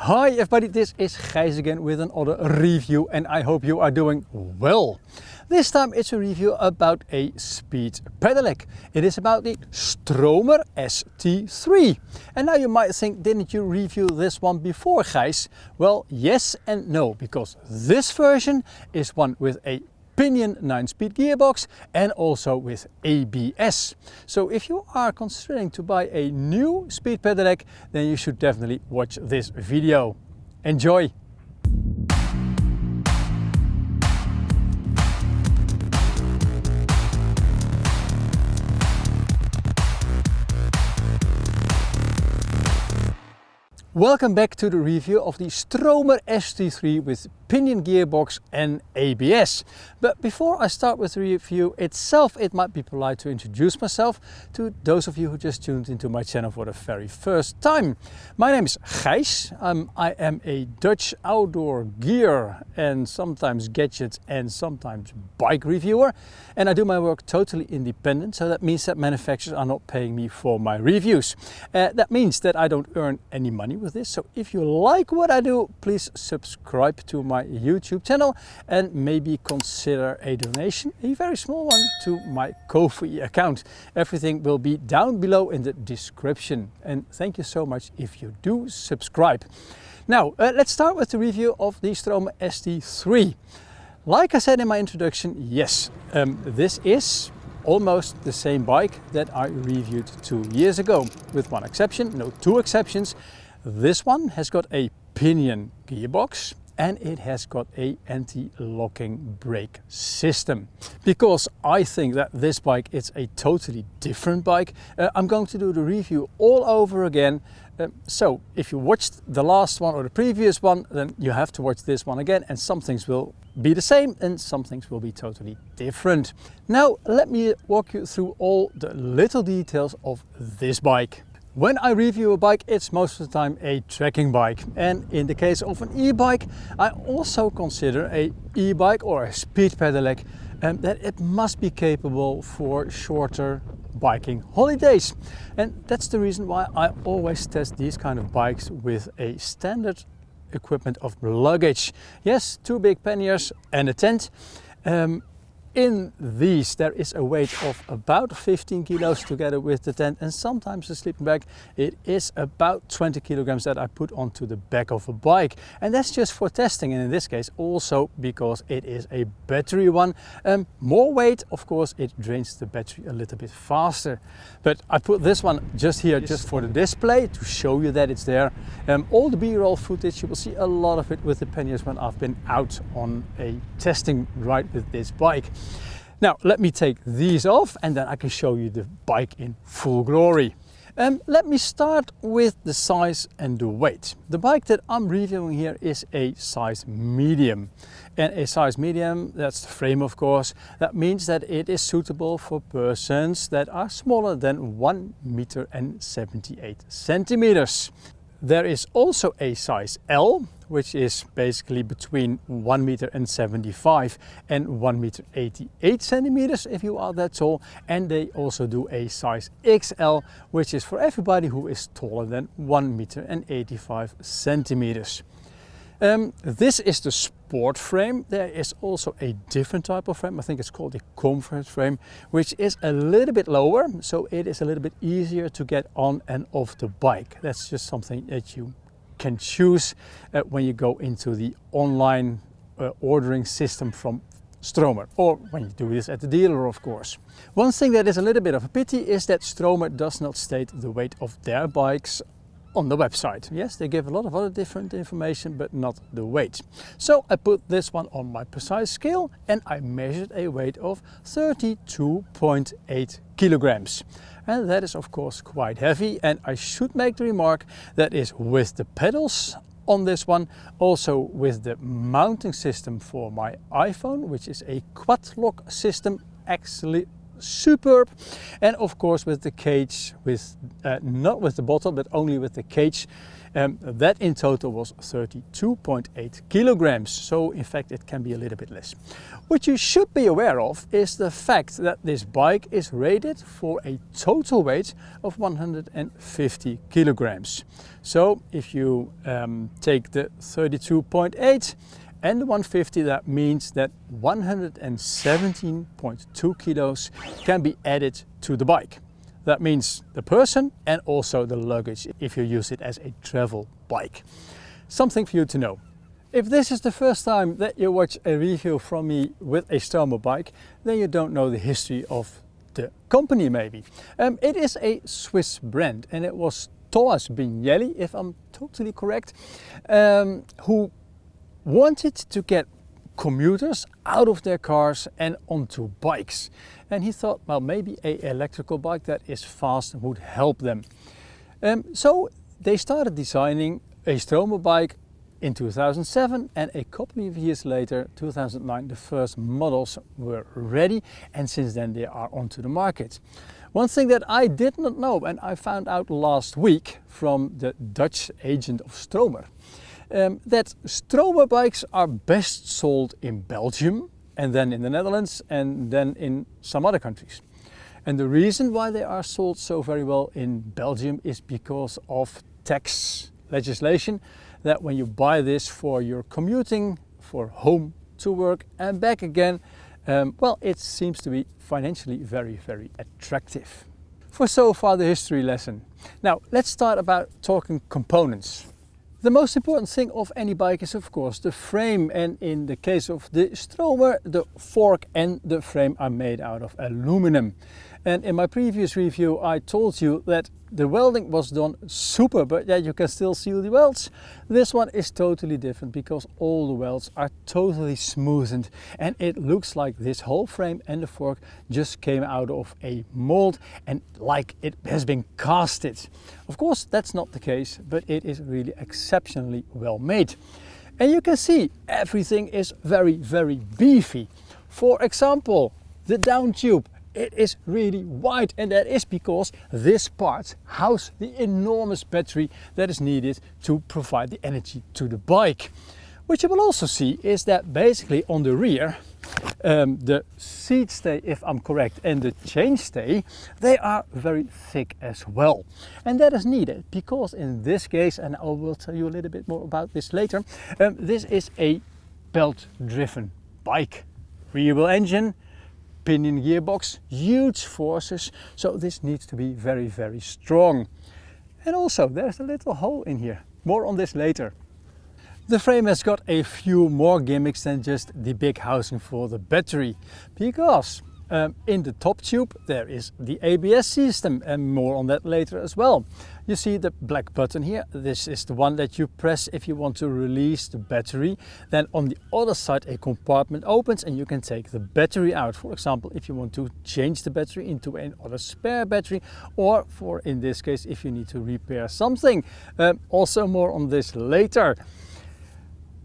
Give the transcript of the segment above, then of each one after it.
Hi everybody, this is Gijs again with another review and I hope you are doing well. This time it's a review about a speed pedelec. It is about the Stromer ST3. And now you might think, didn't you review this one before, Gijs? Well, yes and no, because this version is one with a Pinion 9-speed gearbox and also with ABS. So if you are considering to buy a new speed pedelec, then you should definitely watch this video. Enjoy! Welcome back to the review of the Stromer ST3 with Pinion gearbox and ABS. But before I start with the review itself, it might be polite to introduce myself to those of you who just tuned into my channel for the very first time. My name is Gijs. I am a Dutch outdoor gear and sometimes gadget and sometimes bike reviewer. And I do my work totally independent, so that means that manufacturers are not paying me for my reviews. That means that I don't earn any money with this. So if you like what I do, please subscribe to my YouTube channel and maybe consider a donation, a very small one, to my Ko-fi account. Everything will be down below in the description. And thank you so much if you do subscribe. Now, let's start with the review of the Stromer ST3. Like I said in my introduction, yes, this is almost the same bike that I reviewed 2 years ago, with one exception, no, two exceptions. This one has got a Pinion gearbox and it has got a anti-locking brake system. Because I think that this bike is a totally different bike, I'm going to do the review all over again. So if you watched the last one or the previous one, then you have to watch this one again, and some things will be the same and some things will be totally different. Now let me walk you through all the little details of this bike. When I review a bike, it's most of the time a trekking bike. And in the case of an e-bike, I also consider a e-bike or a speed pedelec that it must be capable for shorter biking holidays. And that's the reason why I always test these kind of bikes with a standard equipment of luggage. Yes, 2 big panniers and a tent. In these there is a weight of about 15 kilos together with the tent, and sometimes the sleeping bag, it is about 20 kilograms that I put onto the back of a bike. And that's just for testing, and in this case also because it is a battery one. More weight, of course, it drains the battery a little bit faster. But I put this one just here just for the display to show you that it's there. All the B-roll footage, you will see a lot of it with the panniers when I've been out on a testing ride with this bike. Now let me take these off and then I can show you the bike in full glory. Let me start with the size and the weight. The bike that I'm reviewing here is a size medium. And a size medium, that's the frame of course, that means that it is suitable for persons that are smaller than 1.78 meters. There is also a size L, which is basically between 1.75 and 1.88 meters if you are that tall. And they also do a size XL, which is for everybody who is taller than 1.85 meters. This is the sport frame. There is also a different type of frame. I think it's called the comfort frame, which is a little bit lower, so it is a little bit easier to get on and off the bike. That's just something that you can choose when you go into the online ordering system from Stromer, or when you do this at the dealer, of course. One thing that is a little bit of a pity is that Stromer does not state the weight of their bikes on the website. Yes, they give a lot of other different information, but not the weight. So I put this one on my precise scale and I measured a weight of 32.8 kilograms. And that is of course quite heavy, and I should make the remark that is with the pedals on this one, also with the mounting system for my iPhone, which is a quad lock system, actually superb, and of course with the cage, with not with the bottle but only with the cage That in total was 32.8 kilograms, so in fact it can be a little bit less. What you should be aware of is the fact that this bike is rated for a total weight of 150 kilograms. So if you take the 32.8 and the 150, that means that 117.2 kilos can be added to the bike. That means the person and also the luggage if you use it as a travel bike. Something for you to know. If this is the first time that you watch a review from me with a Stromer bike, then you don't know the history of the company maybe. It is a Swiss brand and it was Thomas Bignelli, if I'm totally correct, who wanted to get commuters out of their cars and onto bikes. And he thought, well, maybe an electrical bike that is fast would help them. So they started designing a Stromer bike in 2007, and a couple of years later, 2009, the first models were ready, and since then they are onto the market. One thing that I did not know, and I found out last week from the Dutch agent of Stromer, that Stromer bikes are best sold in Belgium, and then in the Netherlands, and then in some other countries. And the reason why they are sold so very well in Belgium is because of tax legislation, that when you buy this for your commuting, for home to work and back again, well, it seems to be financially very, very attractive. For so far the history lesson. Now let's start about talking components. The most important thing of any bike is of course the frame, and in the case of the Stromer, the fork and the frame are made out of aluminum. And in my previous review I told you that the welding was done super, but yeah, you can still see the welds. This one is totally different because all the welds are totally smoothened, and it looks like this whole frame and the fork just came out of a mold and like it has been casted. Of course that's not the case, but it is really exceptionally well made. And you can see everything is very, very beefy. For example, the down tube. It is really wide, and that is because this part houses the enormous battery that is needed to provide the energy to the bike. What you will also see is that basically on the rear, the seat stay, if I'm correct, and the chainstay, they are very thick as well. And that is needed because in this case, and I will tell you a little bit more about this later, this is a belt-driven bike. Rear wheel engine, pinion gearbox, huge forces, so this needs to be very, very strong. And also there's a little hole in here, more on this later. The frame has got a few more gimmicks than just the big housing for the battery, because in the top tube there is the ABS system, and more on that later as well. You see the black button here, this is the one that you press if you want to release the battery. Then on the other side a compartment opens and you can take the battery out. For example, if you want to change the battery into another spare battery, or for in this case if you need to repair something. Also more on this later.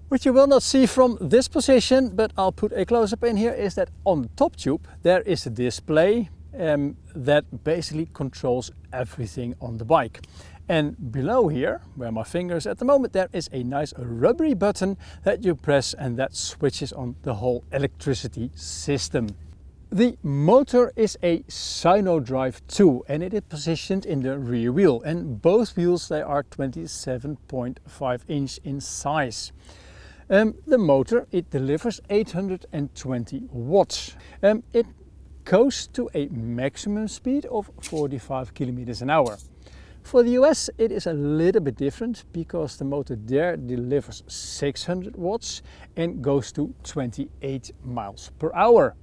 What you will not see from this position, but I'll put a close-up in here, is that on the top tube there is a display that basically controls everything on the bike. And below here, where my finger is at the moment, there is a nice rubbery button that you press, and that switches on the whole electricity system. The motor is a Sino Drive 2, and it is positioned in the rear wheel, and both wheels they are 27.5 inch in size. The motor, it delivers 820 watts. It goes to a maximum speed of 45 kilometers an hour. For the US it is a little bit different, because the motor there delivers 600 watts and goes to 28 miles per hour.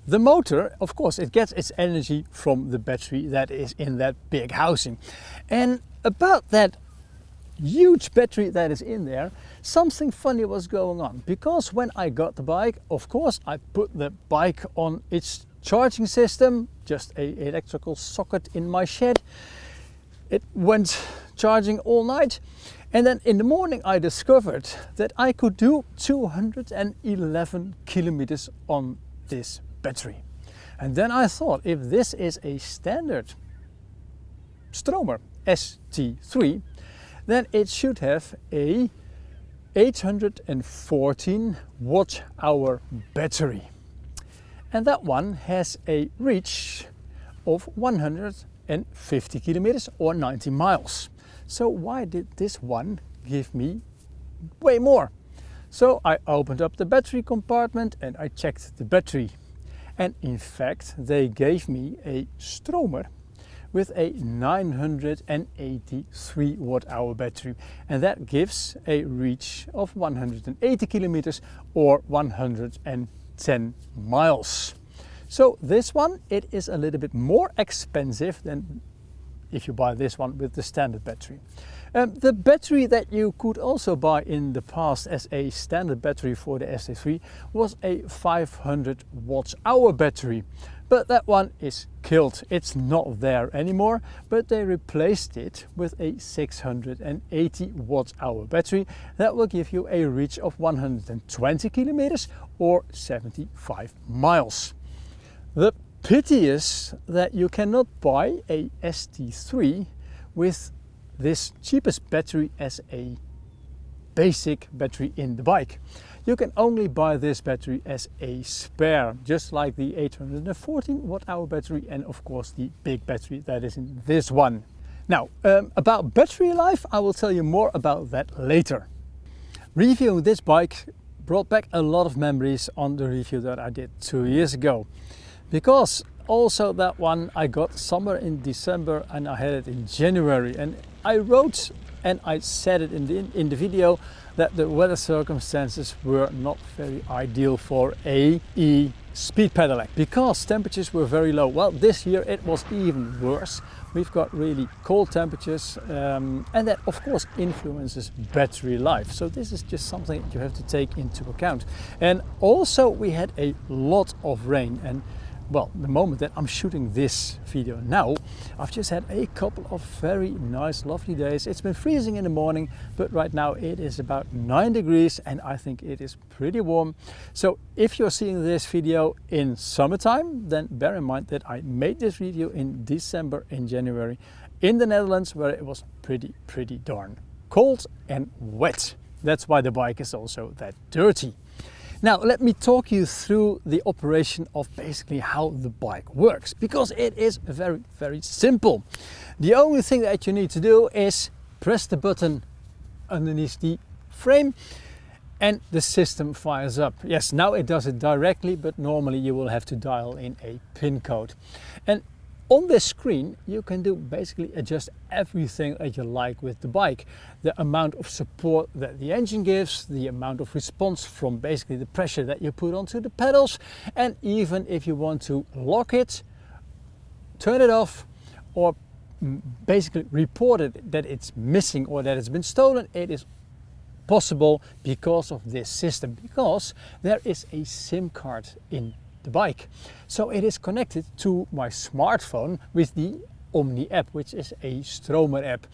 The motor, of course, it gets its energy from the battery that is in that big housing. And about that huge battery that is in there, something funny was going on, because when I got the bike, of course I put the bike on its charging system, just an electrical socket in my shed. It went charging all night, and then in the morning I discovered that I could do 211 kilometers on this battery. And then I thought, if this is a standard Stromer ST3, then it should have a 814 watt hour battery. And that one has a reach of 150 kilometers or 90 miles. So why did this one give me way more? So I opened up the battery compartment and I checked the battery. And in fact, they gave me a Stromer with a 983 watt hour battery. And that gives a reach of 180 kilometers or 110 miles. So this one, it is a little bit more expensive than if you buy this one with the standard battery. The battery that you could also buy in the past as a standard battery for the ST3 was a 500 watt hour battery. But that one is killed. It's not there anymore, but they replaced it with a 680 watt hour battery that will give you a reach of 120 kilometers or 75 miles. The pity is that you cannot buy a ST3 with this cheapest battery as a basic battery in the bike. You can only buy this battery as a spare, just like the 814 watt hour battery and of course the big battery that is in this one. Now, about battery life, I will tell you more about that later. Reviewing this bike brought back a lot of memories on the review that I did 2 years ago. Because also that one I got somewhere in December and I had it in January, and I wrote and I said it in the video that the weather circumstances were not very ideal for AE speed pedaling because temperatures were very low. Well, this year it was even worse. We've got really cold temperatures and that of course influences battery life. So this is just something you have to take into account. And also we had a lot of rain, and well, the moment that I'm shooting this video now, I've just had a couple of very nice, lovely days. It's been freezing in the morning, but right now it is about 9 degrees and I think it is pretty warm. So if you're seeing this video in summertime, then bear in mind that I made this review in December and January in the Netherlands, where it was pretty darn cold and wet. That's why the bike is also that dirty. Now let me talk you through the operation of basically how the bike works, because it is very simple. The only thing that you need to do is press the button underneath the frame and the system fires up. Yes, now it does it directly, but normally you will have to dial in a PIN code. And on this screen you can do basically adjust everything that you like with the bike. The amount of support that the engine gives, the amount of response from basically the pressure that you put onto the pedals, and even if you want to lock it, turn it off, or basically report it that it's missing or that it's been stolen, it is possible because of this system, because there is a SIM card in the bike. So it is connected to my smartphone with the Omni app, which is a Stromer app.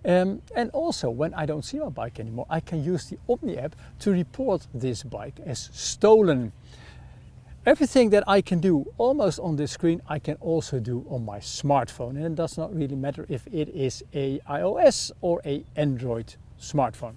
And also when I don't see my bike anymore, I can use the Omni app to report this bike as stolen. Everything that I can do almost on this screen, I can also do on my smartphone. And it does not really matter if it is a iOS or a Android smartphone.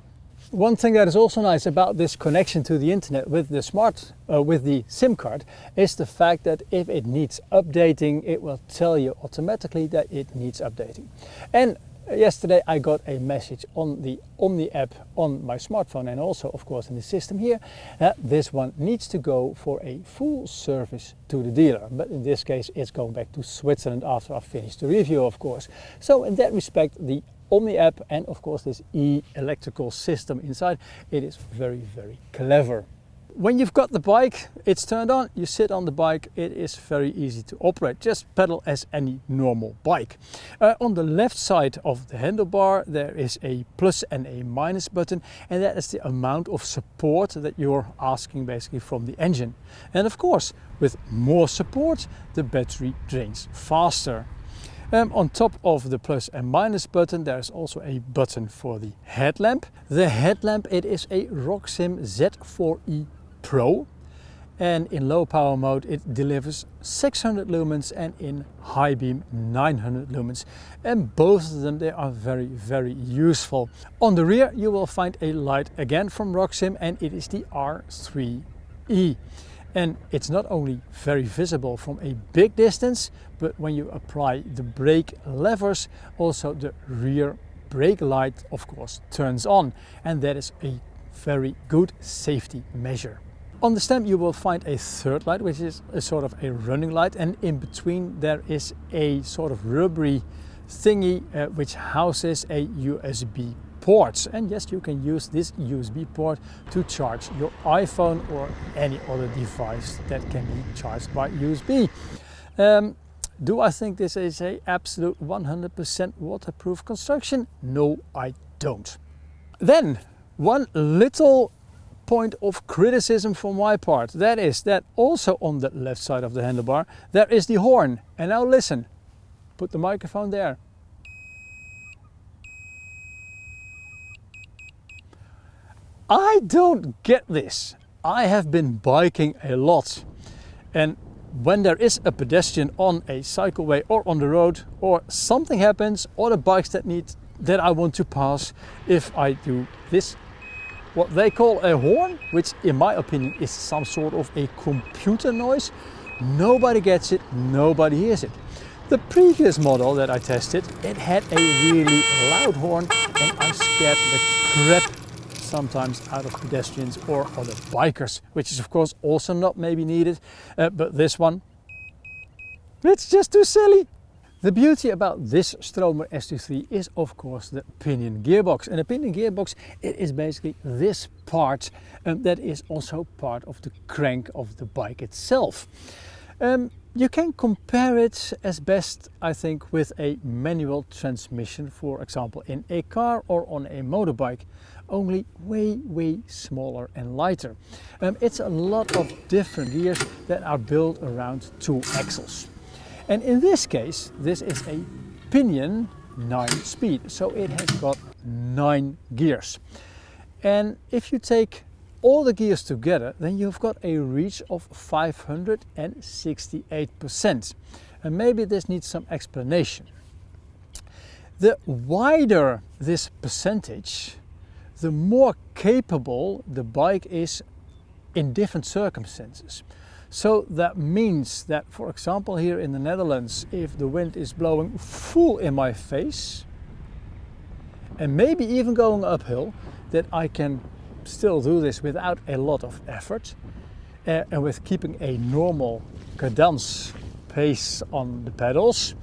One thing that is also nice about this connection to the internet with the SIM card is the fact that if it needs updating, it will tell you automatically that it needs updating. And yesterday I got a message on the Omni app on my smartphone and also of course in the system here that this one needs to go for a full service to the dealer. But in this case it's going back to Switzerland after I've finished the review, of course. So in that respect, the Omni app and of course this electrical system inside, it is very clever. When you've got the bike, it's turned on, you sit on the bike, it is very easy to operate. Just pedal as any normal bike. On the left side of the handlebar there is a plus and a minus button, and that is the amount of support that you're asking basically from the engine. And of course with more support the battery drains faster. On top of the plus and minus button there is also a button for the headlamp. The headlamp, it is a Roxim Z4E Pro, and in low power mode it delivers 600 lumens and in high beam 900 lumens, and both of them, they are very useful. On the rear you will find a light again from Roxim, and it is the R3E. And it's not only very visible from a big distance, but when you apply the brake levers, also the rear brake light of course turns on, and that is a very good safety measure. On the stem you will find a third light, which is a sort of a running light, and in between there is a sort of rubbery thingy which houses a USB port. And yes, you can use this USB port to charge your iPhone or any other device that can be charged by USB. Do I think this is a absolute 100% waterproof construction? No, I don't. Then one little point of criticism from my part, that is that also on the left side of the handlebar there is the horn. And now listen, put the microphone there. I don't get this. I have been biking a lot, and when there is a pedestrian on a cycleway or on the road, or something happens, or the bikes that I want to pass, if I do this, what they call a horn, which in my opinion is some sort of a computer noise, nobody gets it, nobody hears it. The previous model that I tested, it had a really loud horn, and I scared the crap sometimes out of pedestrians or other bikers, which is of course also not maybe needed, but this one, it's just too silly. The beauty about this Stromer ST3 is of course the pinion gearbox, and the pinion gearbox, it is basically this part that is also part of the crank of the bike itself. You can compare it as best, I think, with a manual transmission, for example in a car or on a motorbike, only way smaller and lighter. It's a lot of different gears that are built around two axles. And in this case, this is a pinion 9-speed, so it has got 9 gears. And if you take all the gears together, then you've got a reach of 568%. And maybe this needs some explanation. The wider this percentage, the more capable the bike is in different circumstances. So that means that, for example, here in the Netherlands, if the wind is blowing full in my face, and maybe even going uphill, that I can still do this without a lot of effort, and with keeping a normal cadence pace on the pedals.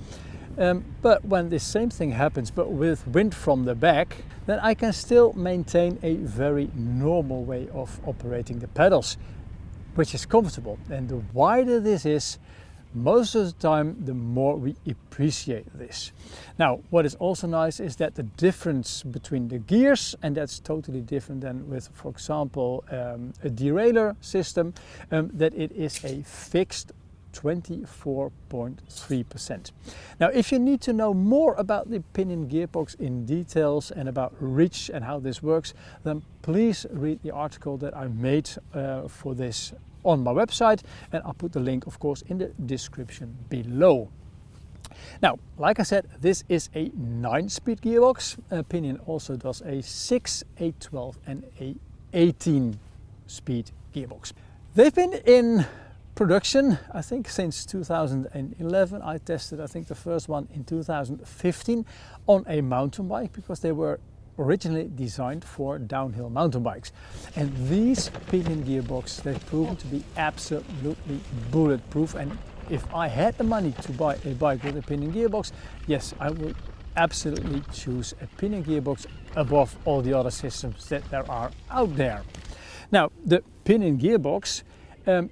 But when this same thing happens, but with wind from the back, then I can still maintain a very normal way of operating the pedals, which is comfortable. And the wider this is, most of the time, the more we appreciate this. Now, what is also nice is that the difference between the gears, and that's totally different than with, for example, a derailleur system, that it is a fixed 24.3%. Now, if you need to know more about the pinion gearbox in details and about reach and how this works, then please read the article that I made for this on my website, and I'll put the link, of course, in the description below. Now, like I said, this is a 9-speed gearbox. Pinion also does a 6, a 12 and a 18-speed gearbox. They've been in production, I think, since 2011. I tested, I think, the first one in 2015 on a mountain bike, because they were originally designed for downhill mountain bikes. And these pinion gearboxes, they've proven to be absolutely bulletproof. And if I had the money to buy a bike with a pinion gearbox, yes, I would absolutely choose a pinion gearbox above all the other systems that there are out there. Now, the pinion gearbox,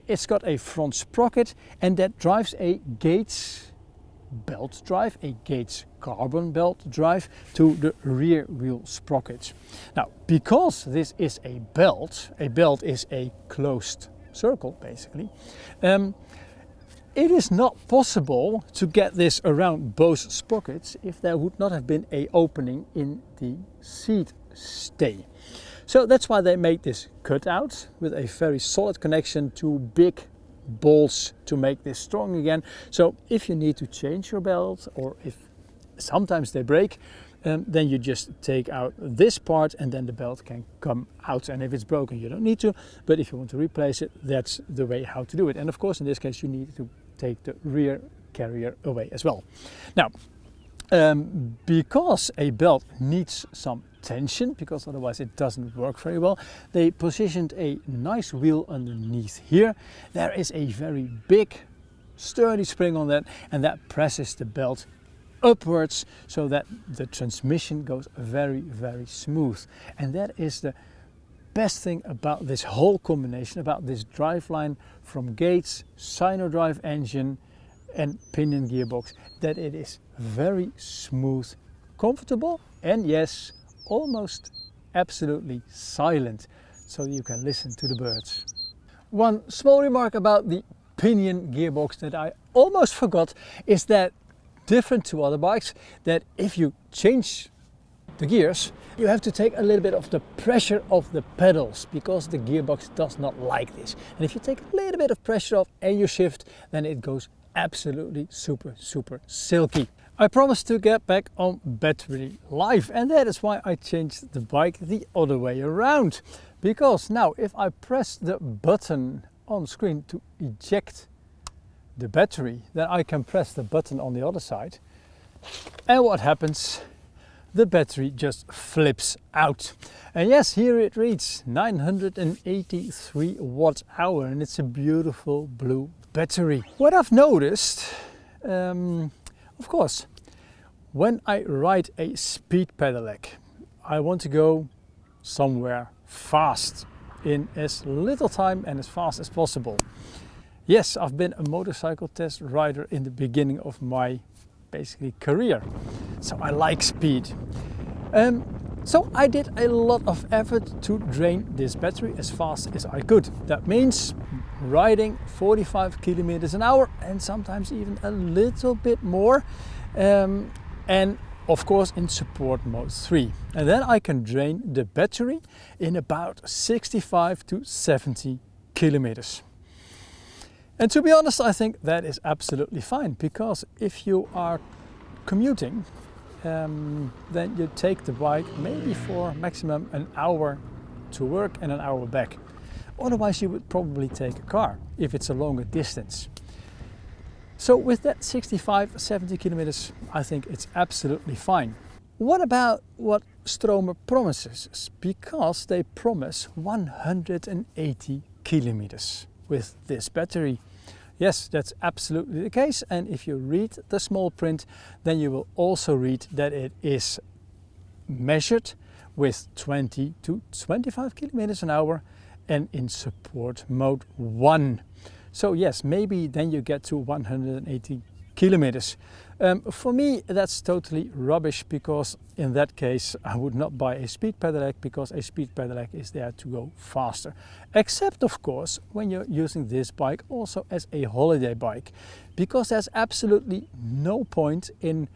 it's got a front sprocket, and that drives a Gates belt drive, a Gates carbon belt drive, to the rear wheel sprockets. Now, because this is a belt is a closed circle basically, it is not possible to get this around both sprockets if there would not have been an opening in the seat stay. So that's why they made this cutout with a very solid connection to big bolts to make this strong again. So if you need to change your belt, or if sometimes they break, then you just take out this part and then the belt can come out. And if it's broken, you don't need to, but if you want to replace it, that's the way how to do it. And of course, in this case, you need to take the rear carrier away as well. Now, because a belt needs some tension, because otherwise it doesn't work very well, they positioned a nice wheel underneath here. There is a very big sturdy spring on that, and that presses the belt upwards so that the transmission goes very, very smooth. And that is the best thing about this whole combination, about this driveline from Gates, Sino drive engine and pinion gearbox, that it is very smooth, comfortable, and yes, almost absolutely silent, so you can listen to the birds. One small remark about the pinion gearbox that I almost forgot is that, different to other bikes, that if you change the gears, you have to take a little bit of the pressure of the pedals, because the gearbox does not like this. And if you take a little bit of pressure off and you shift, then it goes absolutely super silky. I promised to get back on battery life, and that is why I changed the bike the other way around. Because now if I press the button on screen to eject the battery, then I can press the button on the other side, and what happens? The battery just flips out. And yes, here it reads 983 watt hour, and it's a beautiful blue battery. What I've noticed, of course, when I ride a speed pedelec, I want to go somewhere fast in as little time and as fast as possible. Yes, I've been a motorcycle test rider in the beginning of my basically career, so I like speed. So I did a lot of effort to drain this battery as fast as I could. That means riding 45 kilometers an hour and sometimes even a little bit more, and of course in support mode 3. And then I can drain the battery in about 65 to 70 kilometers. And to be honest, I think that is absolutely fine, because if you are commuting, then you take the bike maybe for maximum an hour to work and an hour back. Otherwise you would probably take a car if it's a longer distance. So with that 65-70 kilometers, I think it's absolutely fine. What about what Stromer promises us? Because they promise 180 kilometers with this battery. Yes, that's absolutely the case, and if you read the small print, then you will also read that it is measured with 20 to 25 kilometers an hour and in support mode 1. So yes, maybe then you get to 180 kilometers. For me, that's totally rubbish, because in that case I would not buy a speed pedelec, because a speed pedelec is there to go faster. Except of course when you're using this bike also as a holiday bike, because there's absolutely no point in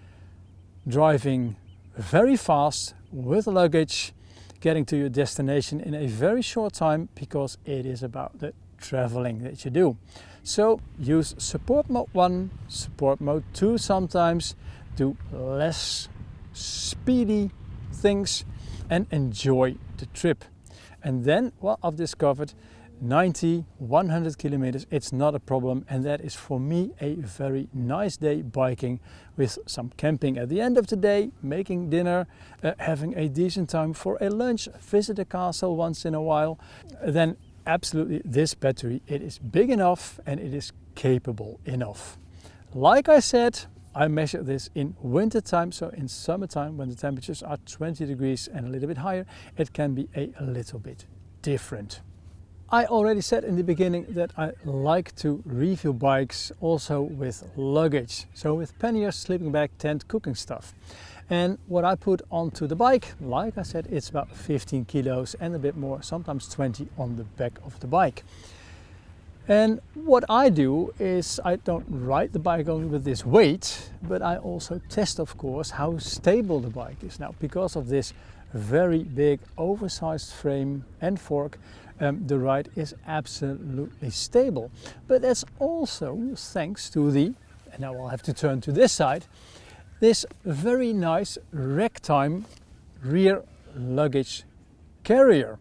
driving very fast with luggage, getting to your destination in a very short time, because it is about the traveling that you do. So use support mode 1, support mode 2 sometimes, do less speedy things and enjoy the trip. And then, well, I've discovered 90, 100 kilometers, it's not a problem, and that is for me a very nice day biking with some camping at the end of the day, making dinner, having a decent time for a lunch, visit a castle once in a while. Then absolutely this battery, it is big enough and it is capable enough. Like I said, I measure this in winter time, so in summertime when the temperatures are 20 degrees and a little bit higher, it can be a little bit different. I already said in the beginning that I like to review bikes also with luggage, so with panniers, sleeping bag, tent, cooking stuff. And what I put onto the bike, like I said, it's about 15 kilos and a bit more, sometimes 20 on the back of the bike. And what I do is I don't ride the bike only with this weight, but I also test, of course, how stable the bike is. Now, because of this very big oversized frame and fork, the ride is absolutely stable. But that's also thanks to the, and now I'll have to turn to this side, this very nice ragtime rear luggage carrier.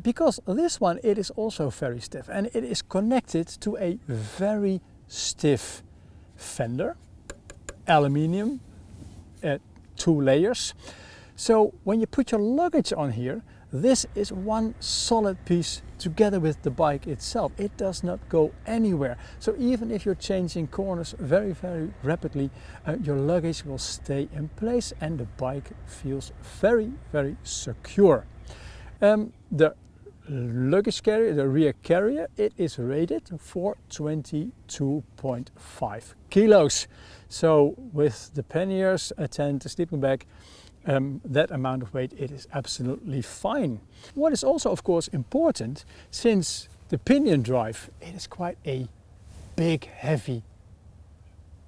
Because this one, it is also very stiff, and it is connected to a very stiff fender, aluminium, 2 layers. So when you put your luggage on here, this is one solid piece together with the bike itself. It does not go anywhere. So even if you're changing corners very, very rapidly, your luggage will stay in place and the bike feels very, very secure. The luggage carrier, the rear carrier, it is rated for 22.5 kilos. So with the panniers, a tent, a sleeping bag, that amount of weight, it is absolutely fine. What is also of course important, since the pinion drive, it is quite a big heavy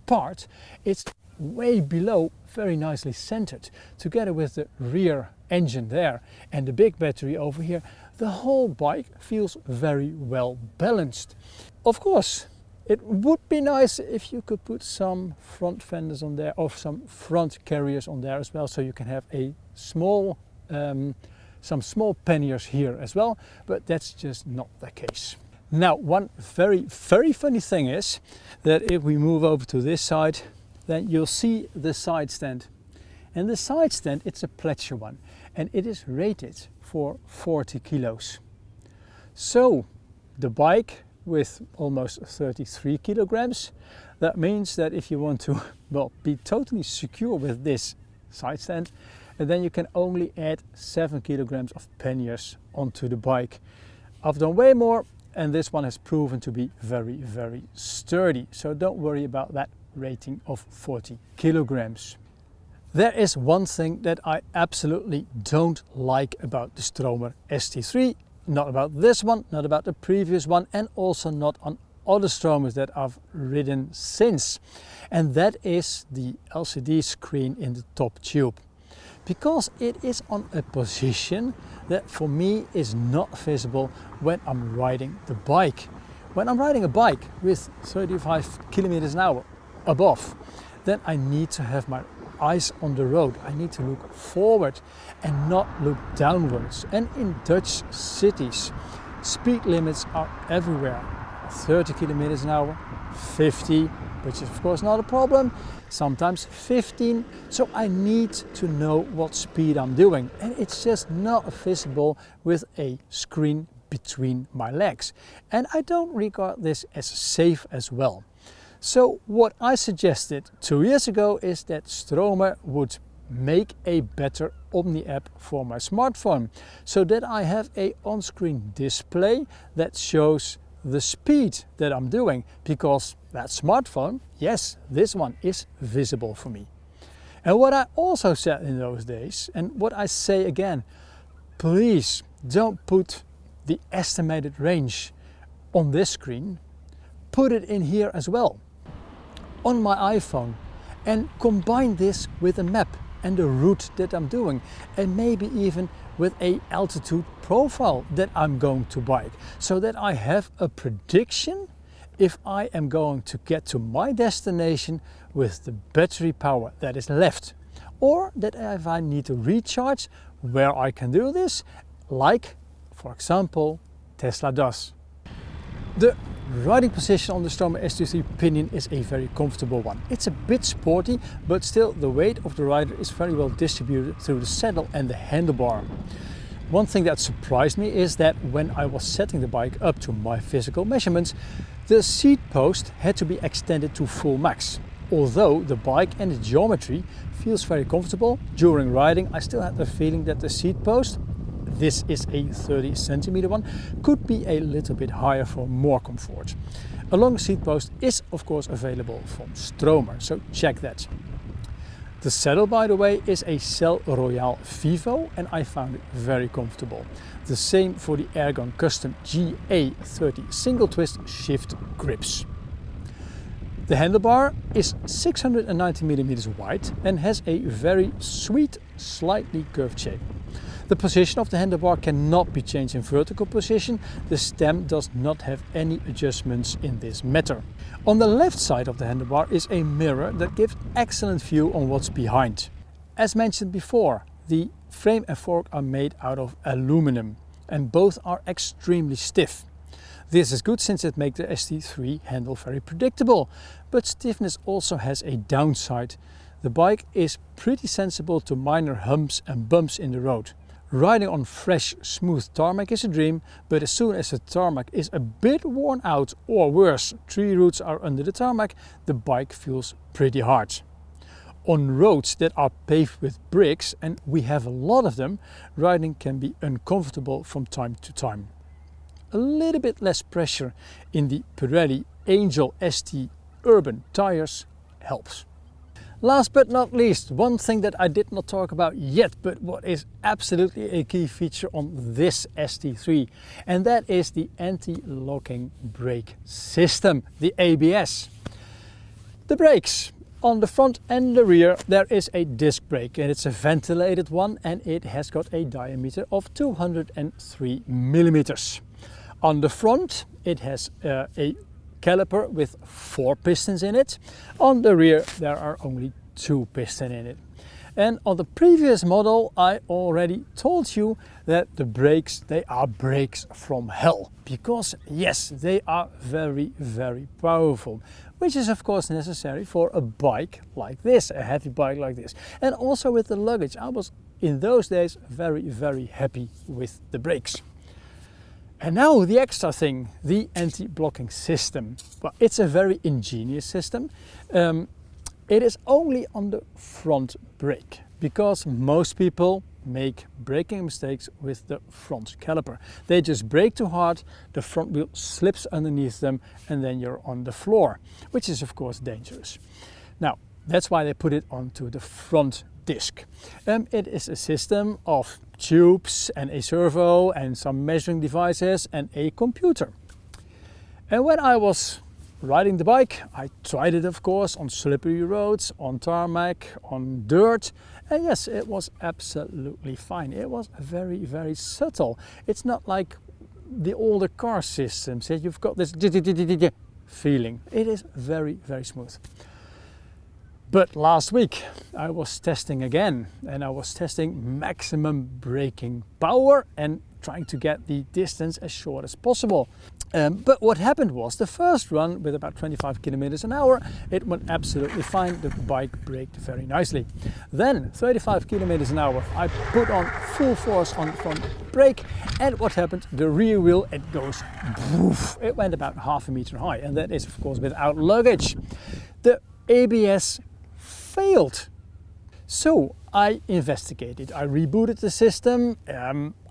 part, it's way below, very nicely centered, together with the rear engine there and the big battery over here. The whole bike feels very well balanced. Of course, it would be nice if you could put some front fenders on there, or some front carriers on there as well, so you can have a small, some small panniers here as well, but that's just not the case. Now, one very, very funny thing is that if we move over to this side, then you'll see the side stand. And the side stand, it's a pleasure one, and it is rated for 40 kilos. So the bike with almost 33 kilograms, that means that if you want to, well, be totally secure with this side stand, and then you can only add 7 kilograms of panniers onto the bike. I've done way more, and this one has proven to be very, very sturdy. So don't worry about that rating of 40 kilograms. There is one thing that I absolutely don't like about the Stromer ST3, not about this one, not about the previous one, and also not on other Stromers that I've ridden since. And that is the LCD screen in the top tube. Because it is on a position that for me is not visible when I'm riding the bike. When I'm riding a bike with 35 kilometers an hour above, then I need to have my eyes on the road. I need to look forward and not look downwards. And in Dutch cities, speed limits are everywhere. 30 kilometers an hour, 50, which is of course not a problem, sometimes 15. So I need to know what speed I'm doing, and it's just not visible with a screen between my legs. And I don't regard this as safe as well. So what I suggested 2 years ago is that Stromer would make a better Omni app for my smartphone, so that I have a on-screen display that shows the speed that I'm doing, because that smartphone, yes, this one is visible for me. And what I also said in those days, and what I say again, please don't put the estimated range on this screen, put it in here as well on my iPhone, and combine this with a map and the route that I'm doing, and maybe even with a altitude profile that I'm going to bike, so that I have a prediction if I am going to get to my destination with the battery power that is left, or that if I need to recharge, where I can do this, like for example Tesla does. The riding position on the Stromer ST3 pinion is a very comfortable one. It's a bit sporty, but still the weight of the rider is very well distributed through the saddle and the handlebar. One thing that surprised me is that when I was setting the bike up to my physical measurements, the seat post had to be extended to full max. Although the bike and the geometry feels very comfortable, during riding I still had the feeling that the seat post, this is a 30 centimeter one, could be a little bit higher for more comfort. A long seat post is of course available from Stromer, so check that. The saddle, by the way, is a Cell Royale Vivo, and I found it very comfortable. The same for the Ergon Custom GA30 single twist shift grips. The handlebar is 690 millimeters wide and has a very sweet, slightly curved shape. The position of the handlebar cannot be changed in vertical position. The stem does not have any adjustments in this matter. On the left side of the handlebar is a mirror that gives excellent view on what's behind. As mentioned before, the frame and fork are made out of aluminum and both are extremely stiff. This is good since it makes the ST3 handle very predictable, but stiffness also has a downside. The bike is pretty sensible to minor humps and bumps in the road. Riding on fresh, smooth tarmac is a dream, but as soon as the tarmac is a bit worn out or worse, tree roots are under the tarmac, the bike feels pretty hard. On roads that are paved with bricks, and we have a lot of them, riding can be uncomfortable from time to time. A little bit less pressure in the Pirelli Angel ST Urban tires helps. Last but not least, one thing that I did not talk about yet, but what is absolutely a key feature on this ST3, and that is the anti-locking brake system, the ABS. The brakes. On the front and the rear there is a disc brake, and it's a ventilated one, and it has got a diameter of 203 millimeters. On the front it has a caliper with 4 pistons in it. On the rear there are only 2 pistons in it. And on the previous model I already told you that the brakes, they are brakes from hell. Because yes, they are very, very powerful. Which is of course necessary for a bike like this, a heavy bike like this. And also with the luggage, I was in those days very, very happy with the brakes. And now the extra thing, the anti-blocking system. Well, it's a very ingenious system. It is only on the front brake because most people make braking mistakes with the front caliper. They just brake too hard, the front wheel slips underneath them, and then you're on the floor, which is of course dangerous. Now, that's why they put it onto the front disc. It is a system of tubes and a servo and some measuring devices and a computer. And when I was riding the bike, I tried it of course on slippery roads, on tarmac, on dirt, and yes, it was absolutely fine. It was very, very subtle. It's not like the older car systems that you've got this feeling. It is very, very smooth. But last week I was testing again, and I was testing maximum braking power and trying to get the distance as short as possible. But what happened was the first run with about 25 kilometers an hour, it went absolutely fine. The bike braked very nicely. Then 35 kilometers an hour, I put on full force on the front brake, and what happened? The rear wheel, it goes poof. It went about half a meter high, and that is of course without luggage. The ABS failed. So I investigated, I rebooted the system,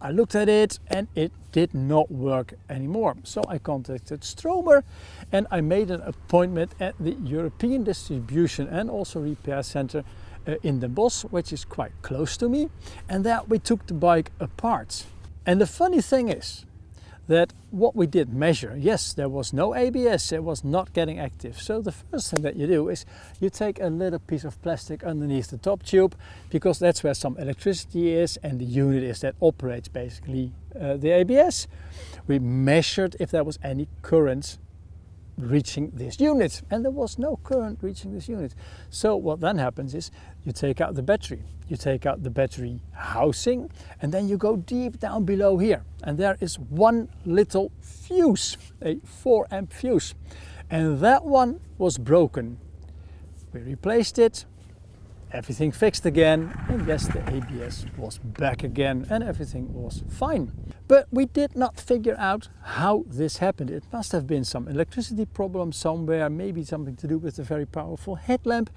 I looked at it, and it did not work anymore. So I contacted Stromer and I made an appointment at the European Distribution and also Repair Center in Den Bosch, which is quite close to me, and there we took the bike apart. And the funny thing is that what we did measure, yes, there was no ABS, it was not getting active. So the first thing that you do is you take a little piece of plastic underneath the top tube, because that's where some electricity is and the unit is that operates basically the ABS. We measured if there was any current reaching this unit, and there was no current reaching this unit. So what then happens is you take out the battery, you take out the battery housing, and then you go deep down below here, and there is one little fuse, a 4 amp fuse, and that one was broken. We replaced it, everything fixed again, and yes, the ABS was back again and everything was fine. But we did not figure out how this happened. It must have been some electricity problem somewhere, maybe something to do with a very powerful headlamp.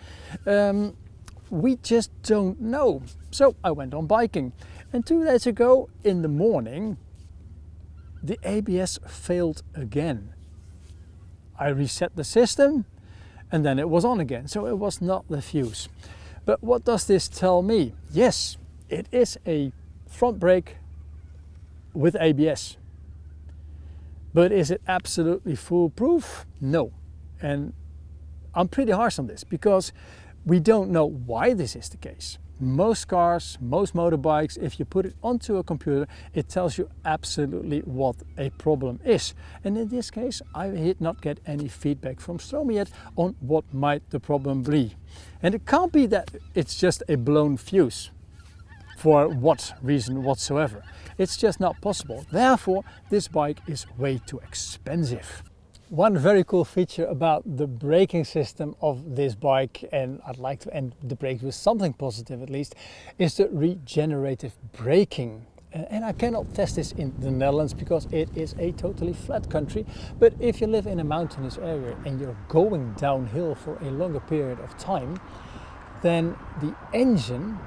We just don't know. So I went on biking, and 2 days ago in the morning the ABS failed again. I reset the system and then it was on again, so it was not the fuse. But what does this tell me? Yes, it is a front brake with ABS. But is it absolutely foolproof? No. And I'm pretty harsh on this because we don't know why this is the case. Most cars, most motorbikes, if you put it onto a computer, it tells you absolutely what a problem is. And in this case, I did not get any feedback from Stromer yet on what might the problem be. And it can't be that it's just a blown fuse for what reason whatsoever. It's just not possible. Therefore, this bike is way too expensive. One very cool feature about the braking system of this bike, and I'd like to end the brakes with something positive at least, is the regenerative braking. And I cannot test this in the Netherlands because it is a totally flat country. But if you live in a mountainous area and you're going downhill for a longer period of time, then the engine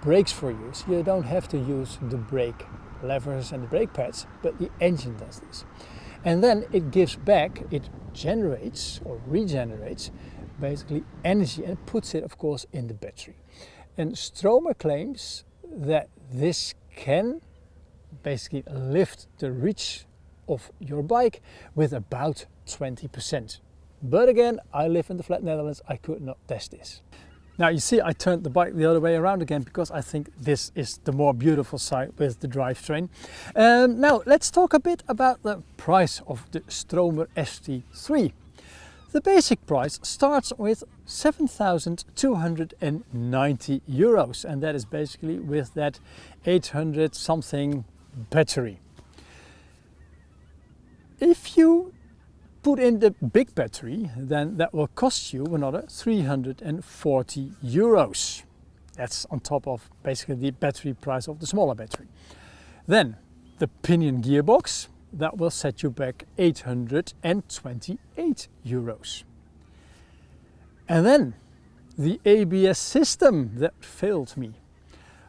brakes for you. So you don't have to use the brake levers and the brake pads, but the engine does this. And then it gives back, it generates or regenerates basically energy and puts it of course in the battery. And Stromer claims that this can basically lift the reach of your bike with about 20%. But again, I live in the flat Netherlands, I could not test this. Now you see I turned the bike the other way around again because I think this is the more beautiful side with the drivetrain. Now let's talk a bit about the price of the Stromer ST3. The basic price starts with 7,290 euros, and that is basically with that 800 something battery. If you put in the big battery, then that will cost you another 340 euros. That's on top of basically the battery price of the smaller battery. Then the pinion gearbox, that will set you back 828 euros. And then the ABS system that failed me,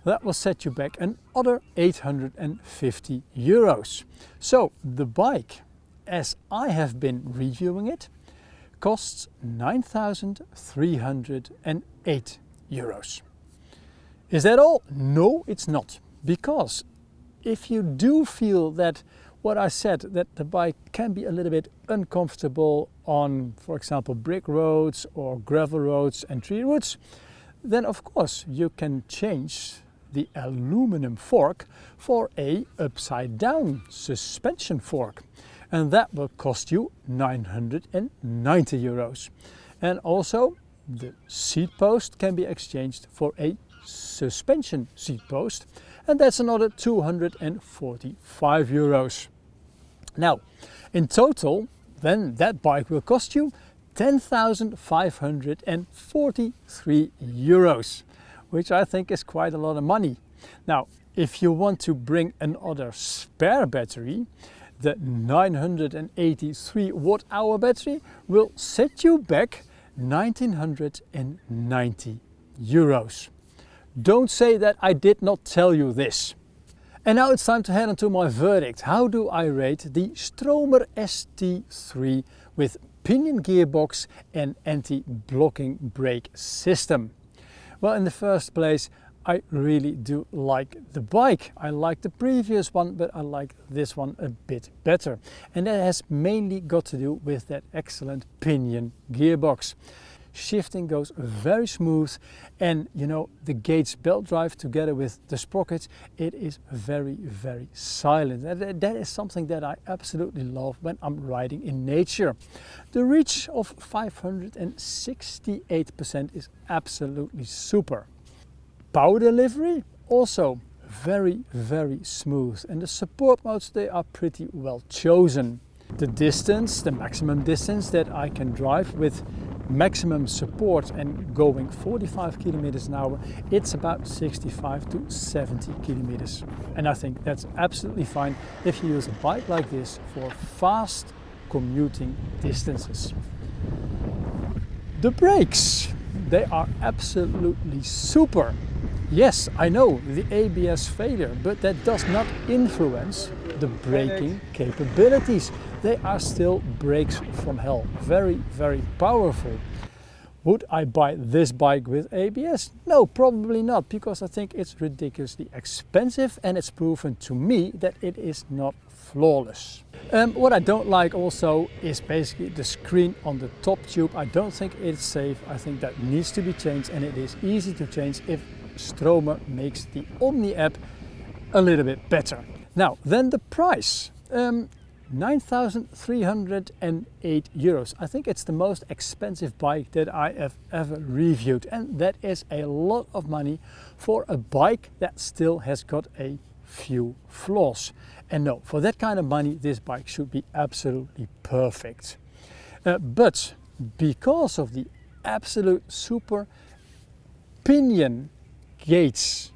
that will set you back another 850 euros. So the bike, as I have been reviewing it, costs 9,308 euros. Is that all? No, it's not. Because if you do feel that what I said, that the bike can be a little bit uncomfortable on, for example, brick roads or gravel roads and tree roots, then of course you can change the aluminum fork for a upside down suspension fork. And that will cost you 990 euros. And also the seat post can be exchanged for a suspension seat post, and that's another 245 euros. Now, in total, then that bike will cost you 10,543 euros, which I think is quite a lot of money. Now, if you want to bring another spare battery, the 983 watt-hour battery will set you back 1,990 euros. Don't say that I did not tell you this. And now it's time to head on to my verdict. How do I rate the Stromer ST3 with pinion gearbox and anti-blocking brake system? Well, in the first place, I really do like the bike. I like the previous one, but I like this one a bit better. And that has mainly got to do with that excellent pinion gearbox. Shifting goes very smooth, and you know, the Gijs belt drive together with the sprockets, it is very, very silent. That is something that I absolutely love when I'm riding in nature. The reach of 568% is absolutely super. Power delivery also very, very smooth, and the support modes, they are pretty well chosen. The distance, the maximum distance that I can drive with maximum support and going 45 kilometers an hour, it's about 65 to 70 kilometers. And I think that's absolutely fine if you use a bike like this for fast commuting distances. The brakes, they are absolutely super. Yes, I know the ABS failure, but that does not influence the braking capabilities. They are still brakes from hell. Very, very powerful. Would I buy this bike with ABS? No, probably not, because I think it's ridiculously expensive and it's proven to me that it is not flawless. What I don't like also is basically the screen on the top tube. I don't think it's safe. I think that needs to be changed, and it is easy to change if Stromer makes the Omni app a little bit better. Now, then the price. 9,308 euros. I think it's the most expensive bike that I have ever reviewed, and that is a lot of money for a bike that still has got a few flaws. And no, for that kind of money, this bike should be absolutely perfect. But because of the absolute super pinion gates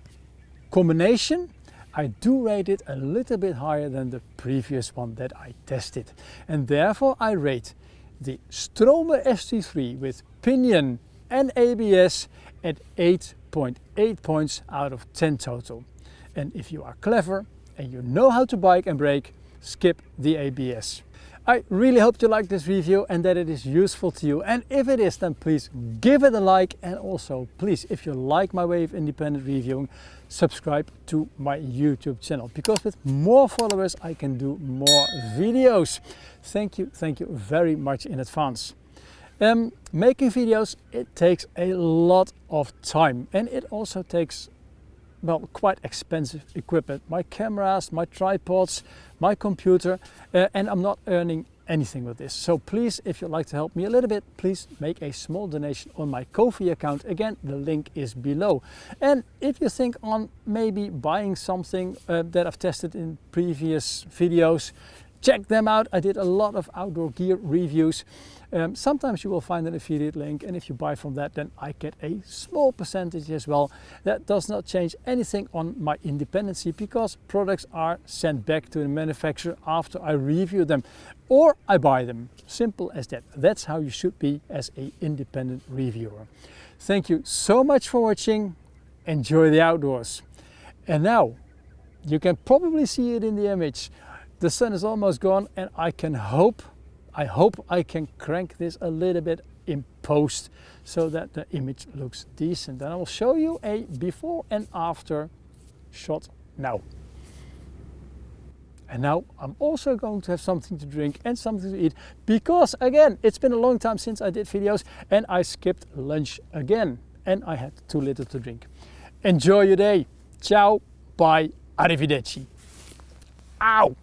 combination, I do rate it a little bit higher than the previous one that I tested. And therefore I rate the Stromer ST3 with pinion and ABS at 8.8 points out of 10 total. And if you are clever and you know how to bike and brake, skip the ABS. I really hope you like this review and that it is useful to you. And if it is, then please give it a like. And also, please, if you like my way of independent reviewing, subscribe to my YouTube channel, because with more followers I can do more videos. Thank you very much in advance. Making videos, it takes a lot of time, and it also takes, well, quite expensive equipment. My cameras, my tripods, my computer, and I'm not earning anything with this. So please, if you'd like to help me a little bit, please make a small donation on my Ko-fi account. Again, the link is below. And if you think on maybe buying something that I've tested in previous videos, check them out. I did a lot of outdoor gear reviews. Sometimes you will find an affiliate link, and if you buy from that, then I get a small percentage as well. That does not change anything on my independency, because products are sent back to the manufacturer after I review them, or I buy them. Simple as that. That's how you should be as an independent reviewer. Thank you so much for watching. Enjoy the outdoors. And now, you can probably see it in the image. The sun is almost gone, and I hope I can crank this a little bit in post so that the image looks decent. And I will show you a before and after shot now. And now I'm also going to have something to drink and something to eat, because again, it's been a long time since I did videos and I skipped lunch again and I had too little to drink. Enjoy your day. Ciao, bye, arrivederci. Ow!